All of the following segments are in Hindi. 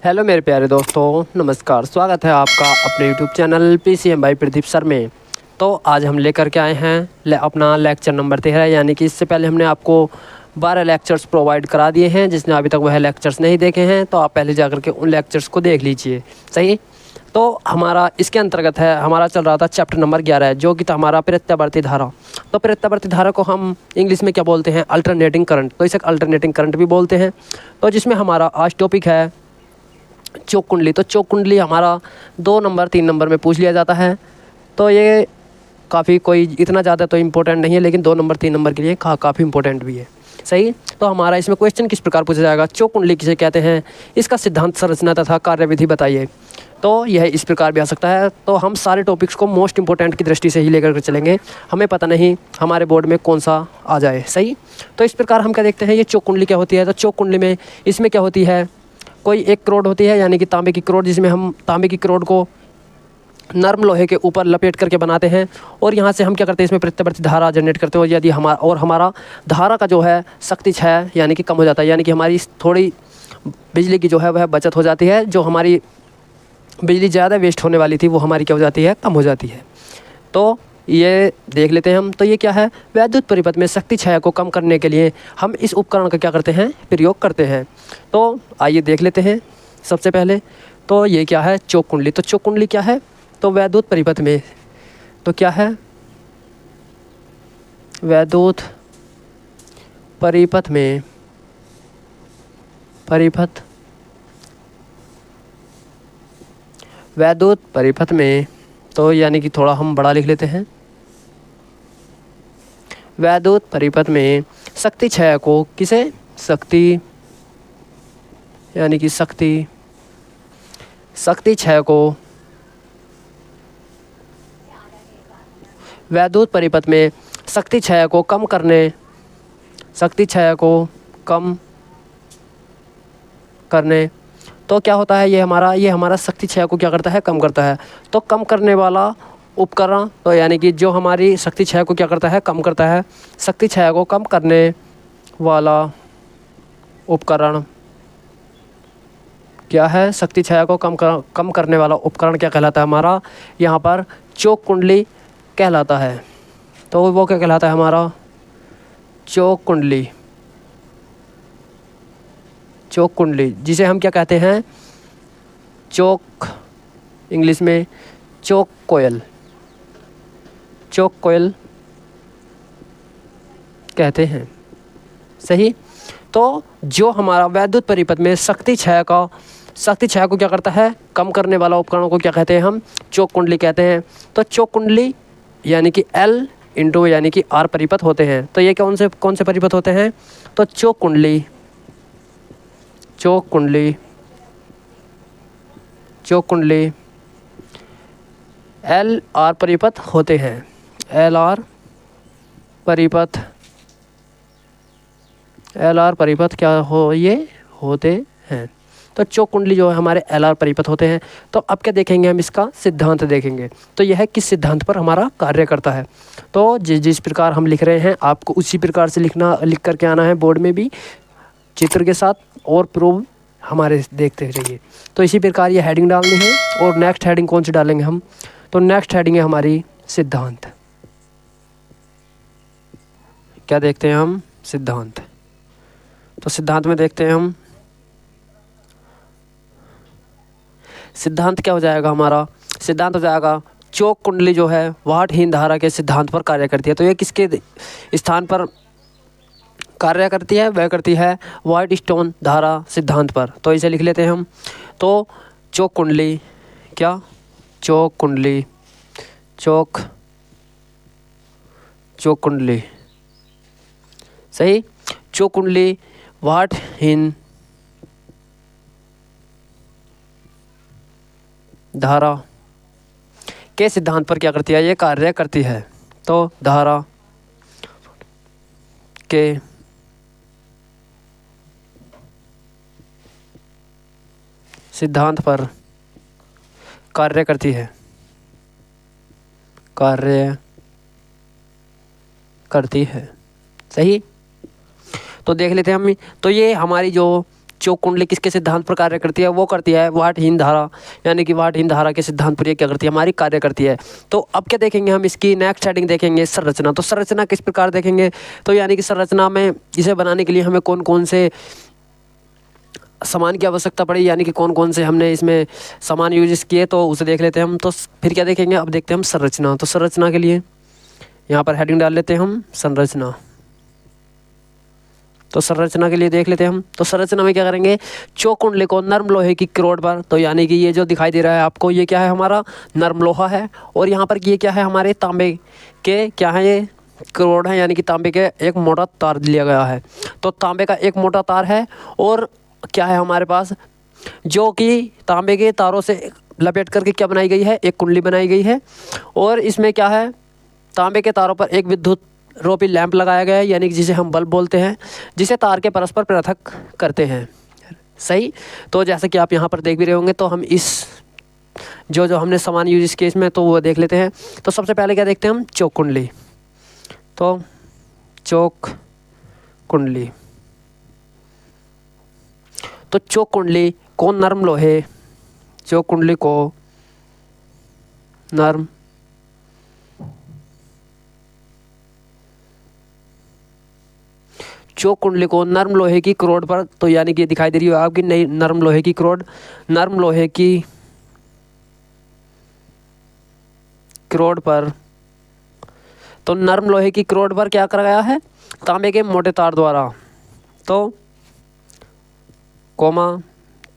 हेलो मेरे प्यारे दोस्तों, नमस्कार। स्वागत है आपका अपने YouTube channel PCM by Pradeep sir में। तो आज हम लेकर के आए हैं अपना लेक्चर नंबर 13, यानी कि इससे पहले हमने आपको 12 लेक्चर्स प्रोवाइड करा दिए हैं। जिसने अभी तक वह लेक्चर्स नहीं देखे हैं तो आप पहले जाकर के उन लेक्चर्स को देख लीजिए। सही। तो हमारा इसके अंतर्गत है, हमारा चल रहा था चैप्टर नंबर 11 है, जो कि था हमारा प्रत्यावर्ती धारा। तो प्रत्यावर्ती धारा को हम इंग्लिश में क्या बोलते हैं? Alternating current. तो इसे अल्टरनेटिंग करंट भी बोलते हैं। तो जिसमें हमारा आज टॉपिक है चौक कुंडली। तो चौक कुंडली हमारा 2 नंबर 3 नंबर में पूछ लिया जाता है। तो ये काफ़ी कोई इतना ज़्यादा तो इम्पोर्टेंट नहीं है, लेकिन 2 नंबर 3 नंबर के लिए काफ़ी इंपॉर्टेंट भी है। सही। तो हमारा इसमें क्वेश्चन किस प्रकार पूछा जाएगा? चौक कुंडली किसे कहते हैं, इसका सिद्धांत, संरचना तथा कार्यविधि बताइए। तो यह इस प्रकार भी आ सकता है। तो हम सारे टॉपिक्स को मोस्ट इंपॉर्टेंट की दृष्टि से ही लेकर के चलेंगे, हमें पता नहीं हमारे बोर्ड में कौन सा आ जाए। सही। तो इस प्रकार हम क्या देखते हैं, ये चौक कुंडली क्या होती है? तो चौक कुंडली में इसमें क्या होती है, कोई एक करोड़ होती है, यानी कि तांबे की करोड़, जिसमें हम तांबे की करोड़ को नर्म लोहे के ऊपर लपेट करके बनाते हैं। और यहाँ से हम क्या करते हैं, इसमें प्रत्यावर्ती धारा जनरेट करते हैं। और यदि हमारा धारा का जो है शक्ति क्षय यानी कि कम हो जाता है, यानी कि हमारी थोड़ी बिजली की जो है वह बचत हो जाती है। जो हमारी बिजली ज़्यादा वेस्ट होने वाली थी वो हमारी क्या हो जाती है, कम हो जाती है। तो ये देख लेते हैं हम। तो ये क्या है, वैद्युत परिपथ में शक्ति क्षय को कम करने के लिए हम इस उपकरण का क्या करते हैं, प्रयोग करते हैं। तो आइए देख लेते हैं। सबसे पहले तो ये क्या है, चौक कुंडली। तो चौक कुंडली क्या है? तो वैद्युत परिपथ में, तो क्या है, वैद्युत परिपथ में, वैद्युत परिपथ में, तो यानी कि थोड़ा हम बड़ा लिख लेते हैं। वैद्युत परिपथ में शक्ति क्षय को किसे, शक्ति यानी कि शक्ति क्षय को वैद्युत परिपथ में शक्ति क्षय को कम करने, तो क्या होता है, ये हमारा शक्ति क्षय को क्या करता है, कम करता है। तो कम करने वाला उपकरण, तो यानी कि जो हमारी शक्ति क्षय को क्या करता है, कम करता है। शक्ति क्षय को कम करने वाला उपकरण क्या है, शक्ति क्षय को कम करने वाला उपकरण क्या कहलाता है हमारा, यहाँ पर चौक कुंडली कहलाता है। तो वो क्या कहलाता है हमारा, चौक कुंडली, जिसे हम क्या कहते हैं, चौक, इंग्लिश में चौक कोयल कहते हैं। सही। तो जो हमारा वैद्युत परिपथ में शक्ति क्षय को क्या करता है, कम करने वाला उपकरणों को क्या कहते हैं, हम चौक कुंडली कहते हैं। तो चौक कुंडली यानी कि L इंटू यानी कि R परिपथ होते हैं। तो ये कौन से परिपथ होते हैं? तो चौक कुंडली LR परिपथ होते हैं। LR परिपथ क्या होते हैं। तो चौक कुंडली जो है हमारे LR परिपथ होते हैं। तो अब क्या देखेंगे, हम इसका सिद्धांत देखेंगे। तो यह किस सिद्धांत पर हमारा कार्य करता है। तो जिस प्रकार हम लिख रहे हैं, आपको उसी प्रकार से लिख करके आना है बोर्ड में भी, चित्र के साथ, और प्रूफ हमारे देखते रहिए। तो इसी प्रकार ये हेडिंग डालनी है। और नेक्स्ट हेडिंग कौन सी डालेंगे हम? तो नेक्स्ट हेडिंग है हमारी सिद्धांत। क्या देखते हैं हम? सिद्धांत। तो सिद्धांत में देखते हैं हम, सिद्धांत क्या हो जाएगा हमारा, सिद्धांत हो जाएगा चौक कुंडली जो है वाहकहीन धारा के सिद्धांत पर कार्य करती है। तो ये किसके स्थान पर कार्य करती है? वह करती है व्हाइटस्टोन धारा सिद्धांत पर। तो इसे लिख लेते हैं हम। तो चौक कुंडली क्या, चौक कुंडली सही। चौक कुंडली वाहकहीन धारा के सिद्धांत पर क्या करती है, ये कार्य करती है। तो धारा के सिद्धांत पर कार्य करती है, सही। तो देख लेते हैं हम। तो ये हमारी जो चोक कुंडली किसके सिद्धांत पर कार्य करती है? वो करती है वाटहीन धारा, यानी कि वाटहीन धारा के सिद्धांत पर ये क्या करती है? हमारी कार्य करती है। तो अब क्या देखेंगे हम? इसकी नेक्स्ट हेडिंग देखेंगे संरचना। तो संरचना किस प्रकार देखेंगे? तो यानी कि संरचना में इसे बनाने के लिए हमें कौन कौन से सामान की आवश्यकता पड़ी, यानी कि कौन कौन से हमने इसमें सामान यूज किए, तो उसे देख लेते हैं हम। तो फिर क्या देखेंगे? अब देखते हैं हम संरचना। तो संरचना के लिए यहाँ पर हेडिंग डाल लेते हैं हम संरचना। तो संरचना के लिए देख लेते हैं हम। तो संरचना में क्या करेंगे? चोक कुंडली को नर्म लोहे की क्रोड पर, तो यानी कि ये जो दिखाई दे रहा है आपको, ये क्या है? हमारा नर्म लोहा है। और यहाँ पर ये क्या है? हमारे तांबे के क्या है? ये क्रोड है, यानी कि तांबे के एक मोटा तार लिया गया है। तो तांबे का एक मोटा तार है और क्या है हमारे पास? जो कि तांबे के तारों से लपेट करके क्या बनाई गई है? एक कुंडली बनाई गई है। और इसमें क्या है? तांबे के तारों पर एक विद्युत रोपी लैंप लगाया गया है, यानी कि जिसे हम बल्ब बोलते हैं, जिसे तार के परस्पर पृथक करते हैं। सही। तो जैसे कि आप यहाँ पर देख भी रहे होंगे, तो हम इस जो जो हमने सामान यूज किए इसमें, तो वो देख लेते हैं। तो सबसे पहले क्या देखते हैं हम? चोक कुंडली। तो चोक कुंडली, तो चोक कुंडली को नर्म लोहे, चोक कुंडली को नर्म चोक कुंडली को नर्म लोहे की क्रोड पर, तो यानी कि दिखाई दे रही है आपकी नई नर्म लोहे की क्रोड, नर्म लोहे की क्रोड पर, तो नर्म लोहे की क्रोड पर क्या करा गया है? तांबे के मोटे तार द्वारा, तो कोमा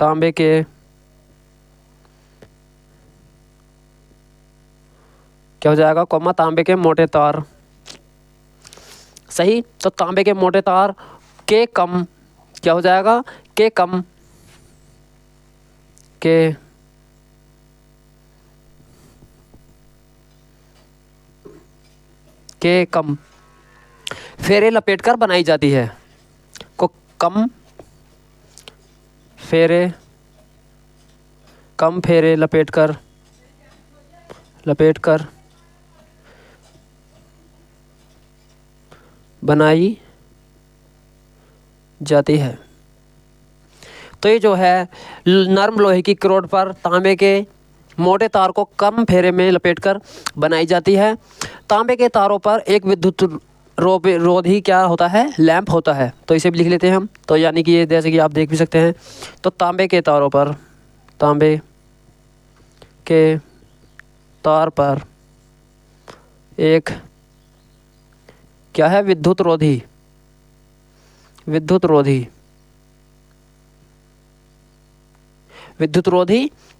तांबे के क्या हो जाएगा? कोमा तांबे के मोटे तार। सही। तो तांबे के मोटे तार के कम क्या हो जाएगा? के कम के कम फेरे लपेटकर बनाई जाती है। को कम फेरे लपेटकर बनाई जाती है। तो ये जो है नर्म लोहे की क्रोड पर तांबे के मोटे तार को कम फेरे में लपेटकर बनाई जाती है। तांबे के तारों पर एक विद्युत रोधी क्या होता है? लैंप होता है। तो इसे भी लिख लेते हैं हम। तो यानी कि ये जैसे कि आप देख भी सकते हैं, तो तांबे के तार पर एक क्या है? विद्युत रोधी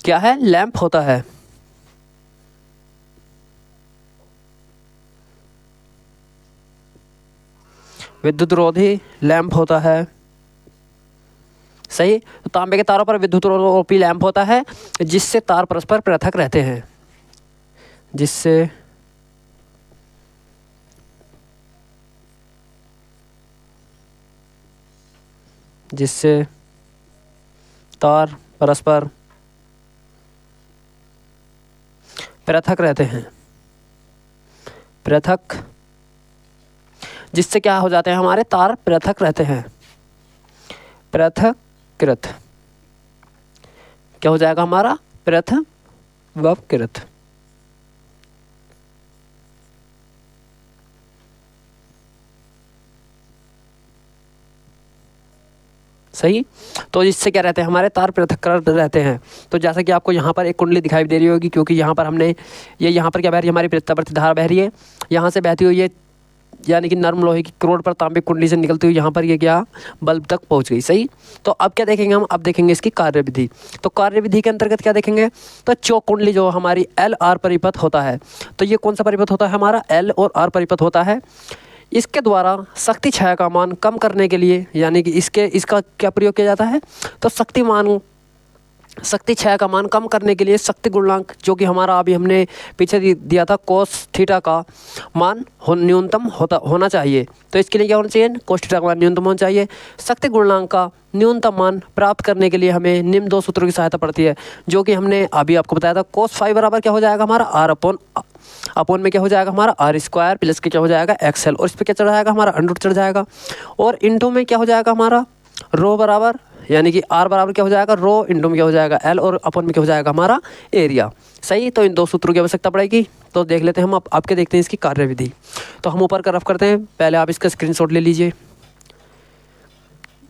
क्या है? लैंप होता है। विद्युत रोधी लैंप होता है। सही। तो तांबे के तारों पर विद्युत रोधी लैंप होता है, जिससे तार परस्पर पृथक रहते हैं, जिससे तार परस्पर पृथक रहते हैं। जिससे क्या हो जाते हैं? हमारे तार पृथक रहते हैं। पृथकृत क्या हो जाएगा हमारा? पृथक्कृत। सही। तो इससे क्या रहते हैं? हमारे तार पृथक रहते हैं। तो जैसा कि आपको यहाँ पर एक कुंडली दिखाई दे रही होगी, क्योंकि यहाँ पर हमने ये यहाँ पर क्या बह रही है? हमारी प्रत्यावर्ती धारा बह रही है, यहाँ से बहती हुई है, यानी कि नर्म लोहे की क्रोड पर तांबे कुंडली से निकलती हुई यहाँ पर ये क्या? बल्ब तक पहुँच गई। सही। तो अब क्या देखेंगे हम? अब देखेंगे इसकी कार्यविधि। तो कार्यविधि के अंतर्गत क्या देखेंगे? तो चोक कुंडली जो हमारी LR परिपथ होता है, तो ये कौन सा परिपथ होता है? हमारा L और R परिपथ होता है। इसके द्वारा शक्ति छाया का मान कम करने के लिए, यानी कि इसका क्या प्रयोग किया जाता है? तो शक्ति छाया का मान कम करने के लिए शक्ति गुणांक, जो कि हमारा अभी हमने पीछे दिया था, कोस थीटा का मान न्यूनतम होना चाहिए। तो इसके लिए क्या होना चाहिए? कोस थीटा का मान न्यूनतम होना चाहिए। शक्ति गुणांक का न्यूनतम मान प्राप्त करने के लिए हमें निम्न दो सूत्रों की सहायता पड़ती है, जो कि हमने अभी आपको बताया था। कोस फाई बराबर क्या हो जाएगा? हमारा R अपॉन में क्या हो जाएगा? हमारा R² प्लस के क्या हो जाएगा? XL, और इस पर क्या चढ़ जाएगा? हमारा अंडर चढ़ जाएगा। और इंटू में क्या हो जाएगा? हमारा रो बराबर यानी कि आर बराबर क्या हो जाएगा, रो इंटू में क्या हो जाएगा एल, और अपन में क्या हो जाएगा हमारा एरिया। सही, तो इन दो सूत्रों की आवश्यकता पड़ेगी। तो देख लेते हैं हम, आपके देखते हैं इसकी कार्यविधि। तो हम ऊपर का रफ करते हैं, पहले आप इसका स्क्रीनशॉट ले लीजिए।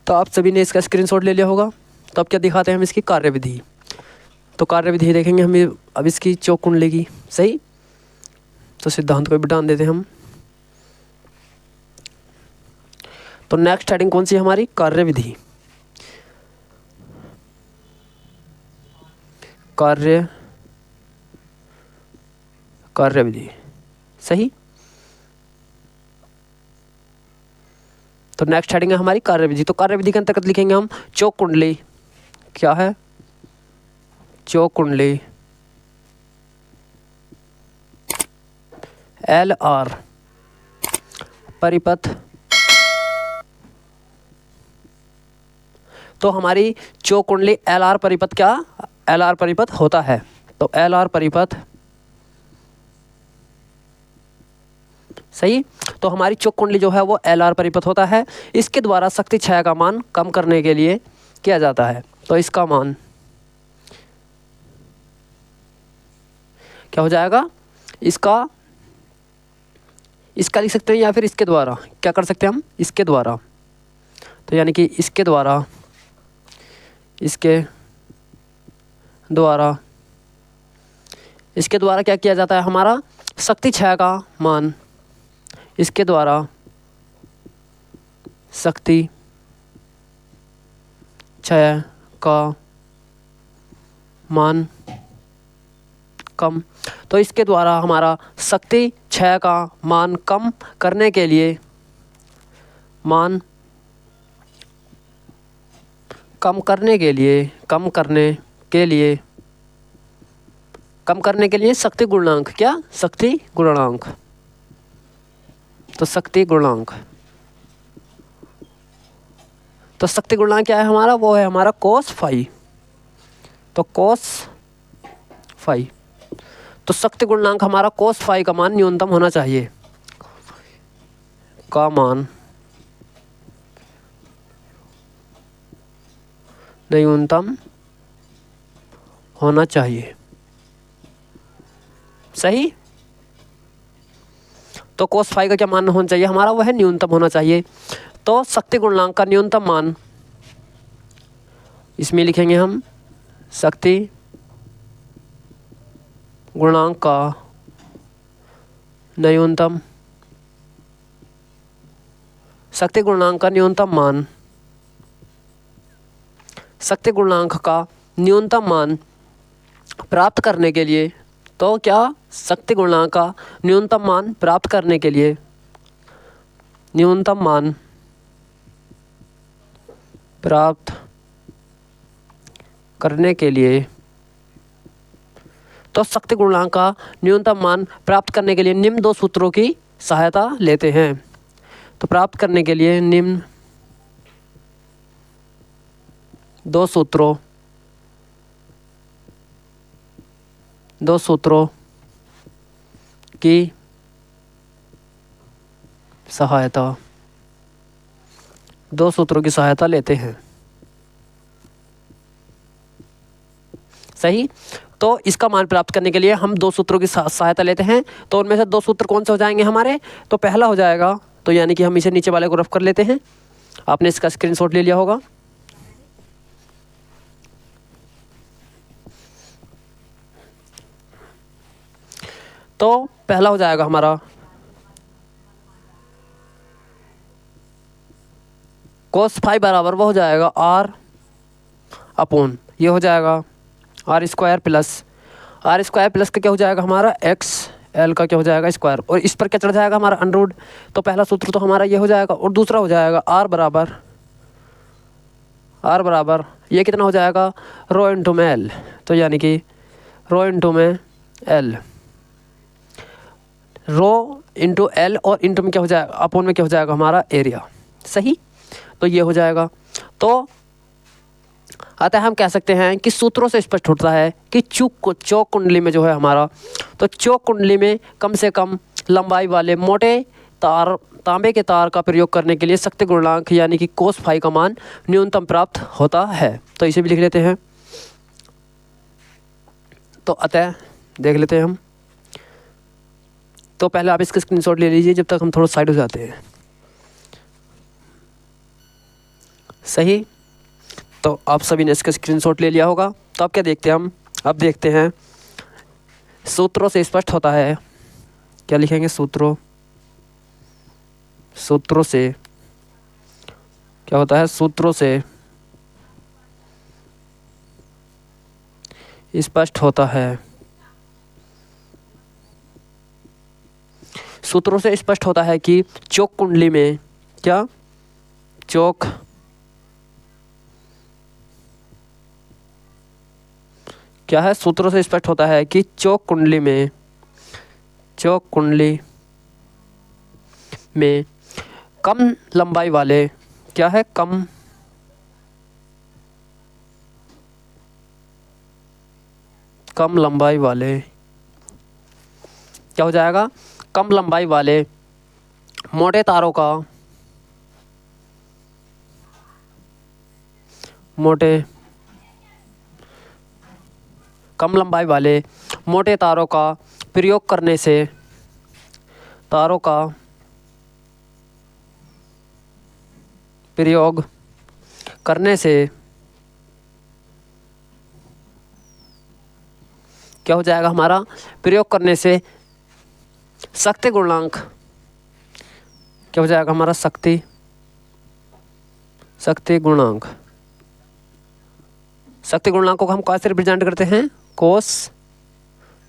तो आप सभी ने इसका स्क्रीनशॉट ले लिया होगा। तो अब क्या दिखाते हैं हम इसकी कार्यविधि। तो कार्यविधि देखेंगे हम अब इसकी चौक कुंडली की। सही, तो सिद्धांत को भी डाल देते हैं हम। तो नेक्स्ट हेडिंग कौन सी है हमारी, कार्यविधि। कार्यविधि। सही, तो नेक्स्ट हेडिंग है हमारी कार्यविधि। तो कार्यविधि के अंतर्गत लिखेंगे हम चौक कुंडली। क्या है, चौक कुंडली एल आर परिपथ। तो हमारी चौक कुंडली एल आर परिपथ क्या, एल आर परिपथ होता है। तो एल आर परिपथ। सही, तो हमारी चौक कुंडली जो है वो एल आर परिपथ होता है। इसके द्वारा शक्ति क्षय का मान कम करने के लिए किया जाता है। तो इसका मान क्या हो जाएगा, इसका लिख सकते हैं, या फिर इसके द्वारा क्या कर सकते हैं हम, इसके द्वारा। तो यानी कि इसके द्वारा क्या किया जाता है, हमारा शक्ति क्षय का मान, इसके द्वारा शक्ति क्षय का मान कम। तो इसके द्वारा हमारा शक्ति क्षय का मान कम करने के लिए, कम करने के लिए शक्ति गुणांक, क्या, शक्ति गुणांक। तो शक्ति गुणांक, तो शक्ति गुणांक क्या है हमारा, वो है हमारा cos फाई। तो cos फाई, तो शक्ति गुणांक हमारा cos फाई का मान न्यूनतम होना चाहिए, का मान न्यूनतम होना चाहिए। सही, तो cos फाई का क्या मान होना चाहिए हमारा, वह न्यूनतम होना चाहिए। तो शक्ति गुणांक का न्यूनतम मान, इसमें लिखेंगे हम शक्ति गुणांक का न्यूनतम, शक्ति गुणांक का न्यूनतम मान, शक्ति गुणांक का न्यूनतम मान प्राप्त करने के लिए। तो क्या, शक्ति गुणांक का न्यूनतम मान प्राप्त करने के लिए, न्यूनतम मान प्राप्त करने के लिए, तो शक्ति गुणांक का न्यूनतम मान प्राप्त करने के लिए निम्न दो सूत्रों की सहायता लेते हैं। तो प्राप्त करने के लिए निम्न दो सूत्रों की सहायता लेते हैं। सही, तो इसका मान प्राप्त करने के लिए हम दो सूत्रों की सहायता लेते हैं। तो उनमें से दो सूत्र कौन से हो जाएंगे हमारे, तो पहला हो जाएगा, तो यानी कि हम इसे नीचे वाले को रफ कर लेते हैं। आपने इसका स्क्रीनशॉट ले लिया होगा। तो पहला हो जाएगा हमारा cos फाई बराबर वो हो जाएगा आर अपॉन, ये हो जाएगा आर स्क्वायर प्लस का क्या हो जाएगा हमारा एक्स एल का क्या हो जाएगा स्क्वायर, और इस पर क्या चढ़ जाएगा हमारा अंडरवुड। तो पहला सूत्र तो हमारा ये हो जाएगा, और दूसरा हो जाएगा आर बराबर ये कितना हो जाएगा, रो इंटू में एल। तो यानी कि रो इंटू में एल, रो इंटू एल और इंटू में क्या हो जाएगा, अपॉन में क्या हो जाएगा हमारा एरिया। सही, तो ये हो जाएगा। तो अतः हम कह सकते हैं कि सूत्रों से स्पष्ट होता है कि चौक कुंडली में जो है हमारा, तो चौक कुंडली में कम से कम लंबाई वाले मोटे तांबे के तार का प्रयोग करने के लिए शक्ति गुणांक यानी कि कोस फाई का मान न्यूनतम प्राप्त होता है। तो इसे भी लिख लेते हैं। तो अतः देख लेते हैं हम। तो पहले आप इसका स्क्रीनशॉट ले लीजिए जब तक हम थोड़ा साइड हो जाते हैं। सही, तो आप सभी ने इसका स्क्रीनशॉट ले लिया होगा। तो अब क्या देखते हैं हम, अब देखते हैं सूत्रों से स्पष्ट होता है। क्या लिखेंगे, सूत्रों से क्या होता है, सूत्रों से स्पष्ट होता है। सूत्रों से स्पष्ट होता है कि चौक कुंडली में क्या है, सूत्रों से स्पष्ट होता है कि चौक कुंडली में कम लंबाई वाले क्या है, कम लंबाई वाले क्या हो जाएगा, कम लंबाई वाले मोटे तारों का कम लंबाई वाले मोटे तारों का प्रयोग करने से क्या हो जाएगा हमारा, प्रयोग करने से शक्ति गुणांक क्या हो जाएगा हमारा, शक्ति गुणांक को हम कैसे रिप्रेजेंट करते हैं, कोस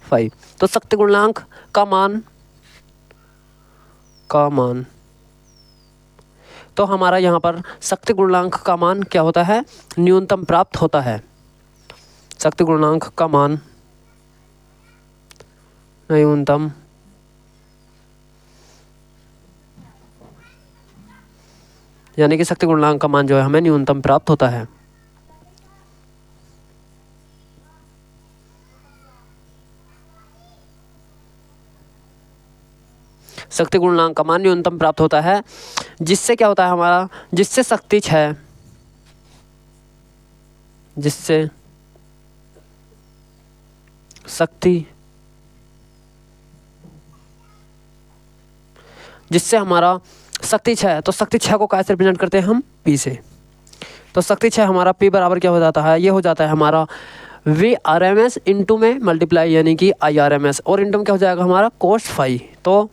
फाई। तो शक्ति गुणांक का मान तो हमारा यहाँ पर शक्ति गुणांक का मान क्या होता है, न्यूनतम प्राप्त होता है। शक्ति गुणांक का मान न्यूनतम यानी कि शक्ति गुणांक का मान जो है हमें न्यूनतम प्राप्त होता है। शक्ति गुणांक का मान न्यूनतम प्राप्त होता है, जिससे क्या होता है हमारा, जिससे शक्ति क्षय हमारा शक्ति क्षय। तो शक्ति क्षय को कैसे रिप्रेजेंट करते हैं हम, पी से। तो शक्ति क्षय हमारा पी बराबर क्या हो जाता है, ये हो जाता है हमारा VRMS इंटू में मल्टीप्लाई यानी कि IRMS, और इंटू में क्या हो जाएगा हमारा कोस फाई। तो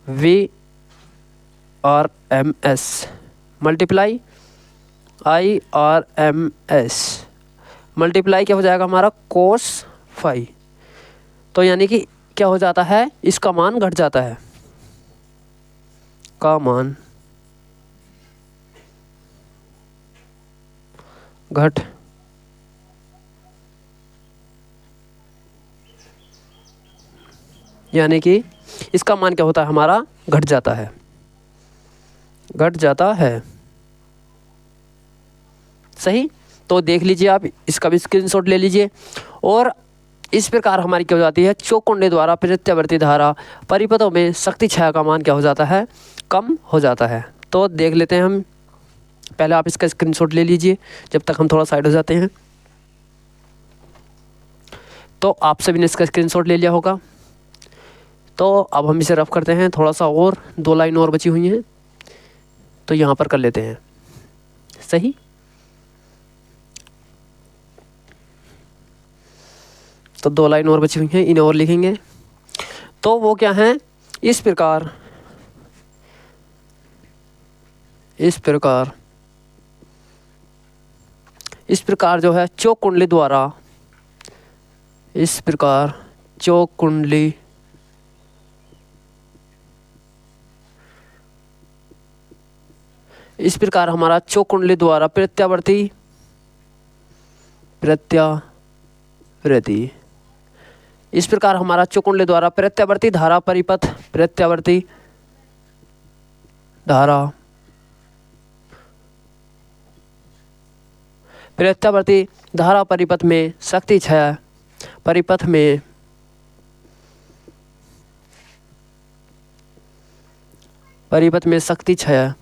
VRMS मल्टीप्लाई IRMS मल्टीप्लाई क्या हो जाएगा हमारा, कोस फाई। तो यानी कि क्या हो जाता है, इसका मान घट जाता है, का मान घट यानी कि इसका मान क्या होता है हमारा, घट जाता है। सही, तो देख लीजिए आप, इसका भी स्क्रीनशॉट ले लीजिए। और इस प्रकार हमारी क्या हो जाती है, चौक कुंडली द्वारा प्रत्यावर्ती धारा परिपथों में शक्ति क्षय का मान क्या हो जाता है, कम हो जाता है। तो देख लेते हैं हम, पहले आप इसका स्क्रीनशॉट ले लीजिए जब तक हम थोड़ा साइड हो जाते हैं। तो आप सभी ने इसका स्क्रीनशॉट ले लिया होगा। तो अब हम इसे रफ करते हैं थोड़ा सा, और 2 लाइन और बची हुई हैं, तो यहाँ पर कर लेते हैं। सही, तो 2 लाइन और बची हुई हैं, इन्हें और लिखेंगे। तो वो क्या हैं, इस प्रकार जो है चौक कुंडली द्वारा, इस प्रकार हमारा चौक कुंडली द्वारा प्रत्यावर्ती इस प्रकार हमारा चौक कुंडली द्वारा प्रत्यावर्ती धारा परिपथ प्रत्यावर्ती धारा परिपथ में शक्ति क्षय परिपथ में शक्ति छाया,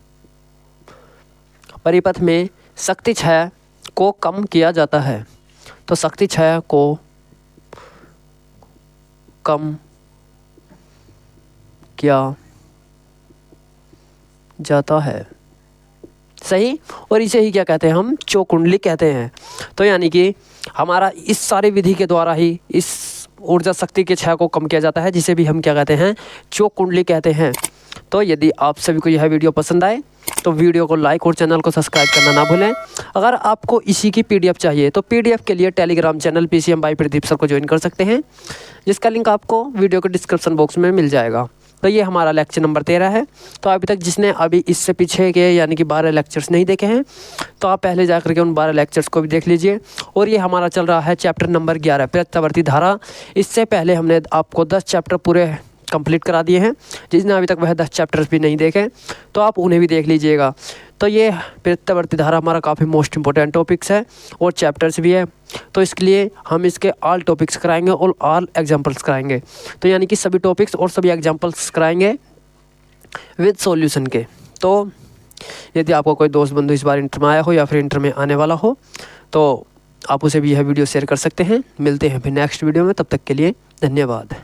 परिपथ में शक्ति छाया को कम किया जाता है। तो शक्ति छाया को कम किया जाता है, सही। और इसे ही क्या कहते हैं, हम चौक कुंडली कहते हैं। तो यानी कि हमारा इस सारी विधि के द्वारा ही इस ऊर्जा शक्ति के छाया को कम किया जाता है, जिसे भी हम क्या कहते हैं, चौक कुंडली कहते हैं। तो यदि आप सभी को यह वीडियो पसंद आए तो वीडियो को लाइक और चैनल को सब्सक्राइब करना ना भूलें। अगर आपको इसी की पीडीएफ चाहिए तो पीडीएफ के लिए Telegram channel PCM by Pradeep sir को ज्वाइन कर सकते हैं, जिसका लिंक आपको वीडियो के डिस्क्रिप्शन बॉक्स में मिल जाएगा। तो ये हमारा लेक्चर नंबर 13 है। तो अभी तक जिसने अभी इससे पीछे के यानी कि 12 लेक्चर्स नहीं देखे हैं तो आप पहले जाकर के उन 12 लेक्चर्स को भी देख लीजिए। और ये हमारा चल रहा है चैप्टर नंबर 11 प्रत्यावर्ती धारा। इससे पहले हमने आपको 10 चैप्टर पूरे कंप्लीट करा दिए हैं। जिसने अभी तक वह 10 चैप्टर्स भी नहीं देखे तो आप उन्हें भी देख लीजिएगा। तो ये प्रत्यावर्ती धारा हमारा काफ़ी मोस्ट इंपॉर्टेंट टॉपिक्स है और चैप्टर्स भी है। तो इसके लिए हम इसके ऑल टॉपिक्स कराएंगे और ऑल एग्जाम्पल्स कराएंगे। तो यानी कि सभी टॉपिक्स और सभी एग्जाम्पल्स कराएंगे विद सॉल्यूशन के। तो यदि आपको कोई दोस्त बंधु इस बार इंटर में आया हो या फिर इंटर में आने वाला हो तो आप उसे भी यह वीडियो शेयर कर सकते हैं। मिलते हैं फिर नेक्स्ट वीडियो में, तब तक के लिए धन्यवाद।